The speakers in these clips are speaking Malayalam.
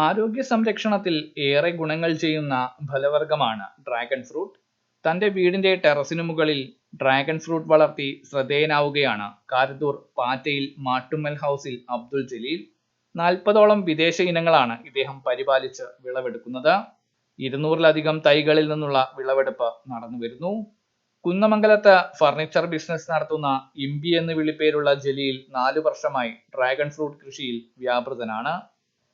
ആരോഗ്യ സംരക്ഷണത്തിൽ ഏറെ ഗുണങ്ങൾ ചെയ്യുന്ന ഫലവർഗമാണ് ഡ്രാഗൺ ഫ്രൂട്ട്. തന്റെ വീടിന്റെ ടെറസിനു മുകളിൽ ഡ്രാഗൺ ഫ്രൂട്ട് വളർത്തി ശ്രദ്ധേയനാവുകയാണ് കാരന്തൂർ പാറ്റയിൽ മാട്ടുമ്മൽ ഹൗസിൽ അബ്ദുൽ ജലീൽ. 40ഓളം വിദേശ ഇനങ്ങളാണ് ഇദ്ദേഹം പരിപാലിച്ച് വിളവെടുക്കുന്നത്. 200-ലധികം തൈകളിൽ നിന്നുള്ള വിളവെടുപ്പ് നടന്നുവരുന്നു. കുന്നമംഗലത്ത് ഫർണിച്ചർ ബിസിനസ് നടത്തുന്ന ഇമ്പി എന്ന് വിളിപ്പേരുള്ള ജലീൽ 4 വർഷമായി ഡ്രാഗൺ ഫ്രൂട്ട് കൃഷിയിൽ വ്യാപൃതനാണ്.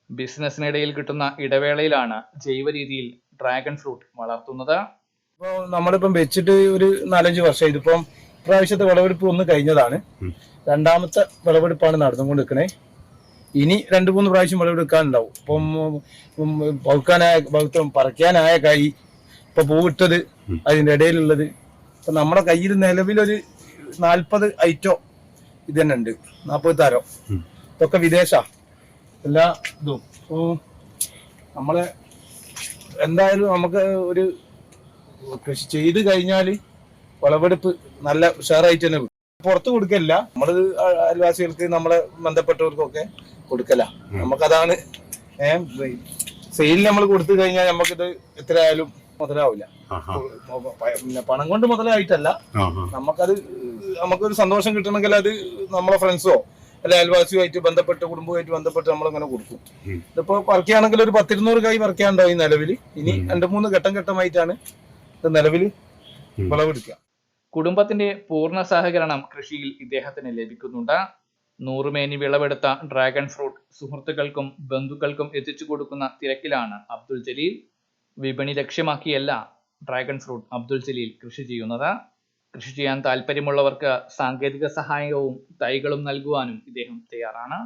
ബിസിനസ്സിനിടയിൽ കിട്ടുന്ന ഇടവേളയിലാണ് ജൈവ രീതിയിൽ ഡ്രാഗൺ ഫ്രൂട്ട് വളർത്തുന്നത്. ഇപ്പോൾ നമ്മളിപ്പം വെച്ചിട്ട് ഒരു 4-5 വർഷം. ഇതിപ്പം ഇപ്രാവശ്യത്തെ വിളവെടുപ്പ് ഒന്ന് കഴിഞ്ഞതാണ്. രണ്ടാമത്തെ വിളവെടുപ്പാണ് നടന്നുകൊണ്ടിരിക്കണേ. ഇനി 2-3 പ്രാവശ്യം വിളവെടുക്കാനുണ്ടാവും. ഇപ്പം പറിക്കാനായ കൈ, ഇപ്പൊ പൂവിട്ടത്, അതിന്റെ ഇടയിലുള്ളത്. ഇപ്പൊ നമ്മുടെ കയ്യിൽ നിലവിലൊരു 40 ഐറ്റം ഇത് തന്നെ ഉണ്ട്. 40 തരം. ഇതൊക്കെ വിദേശ എല്ലാ ഇതും. നമ്മളെ എന്തായാലും നമുക്ക് ഒരു കൃഷി ചെയ്ത് കഴിഞ്ഞാൽ വിളവെടുപ്പ് നല്ല ഉഷാറായിട്ട് തന്നെ പുറത്ത് കൊടുക്കല്ല. നമ്മള് അയൽവാസികൾക്ക്, നമ്മളെ ബന്ധപ്പെട്ടവർക്കൊക്കെ കൊടുക്കല. നമുക്കതാണ് സെയിലിന് നമ്മൾ കൊടുത്തു കഴിഞ്ഞാൽ നമുക്കിത് എത്രയായാലും മുതലാവില്ല. പിന്നെ പണം കൊണ്ട് മുതലായിട്ടല്ല, നമുക്കൊരു സന്തോഷം കിട്ടണമെങ്കിൽ അത് നമ്മളെ ഫ്രണ്ട്സോ അല്ലെ അയൽവാസിയുമായിട്ട് ബന്ധപ്പെട്ട്, കുടുംബമായിട്ട് ബന്ധപ്പെട്ട് നമ്മളിങ്ങനെ കൊടുക്കും. ഇതിപ്പോ പറിക്കുകയാണെങ്കിൽ ഒരു 10-200 കൈ പറിക്കാനുണ്ടാവും ഈ നിലവിൽ. ഇനി 2-3 ഘട്ടമായിട്ടാണ് നിലവിൽ വിളവെടുക്കുക. കുടുംബത്തിന്റെ പൂർണ്ണ സഹകരണം കൃഷിയിൽ ഇദ്ദേഹത്തിന് ലഭിക്കുന്നുണ്ട്. 100 മേനി വിളവെടുത്ത ഡ്രാഗൺ ഫ്രൂട്ട് സുഹൃത്തുക്കൾക്കും ബന്ധുക്കൾക്കും എത്തിച്ചു കൊടുക്കുന്ന തിരക്കിലാണ് അബ്ദുൽ ജലീൽ. വിപണി ലക്ഷ്യമാക്കിയല്ല ഡ്രാഗൺ ഫ്രൂട്ട് അബ്ദുൽ ജലീൽ കൃഷി ചെയ്യുന്നത്. കൃഷി ചെയ്യാൻ താല്പര്യമുള്ളവർക്ക് സാങ്കേതിക സഹായവും തൈകളും നൽകുവാനും ഇദ്ദേഹം തയ്യാറാണ്.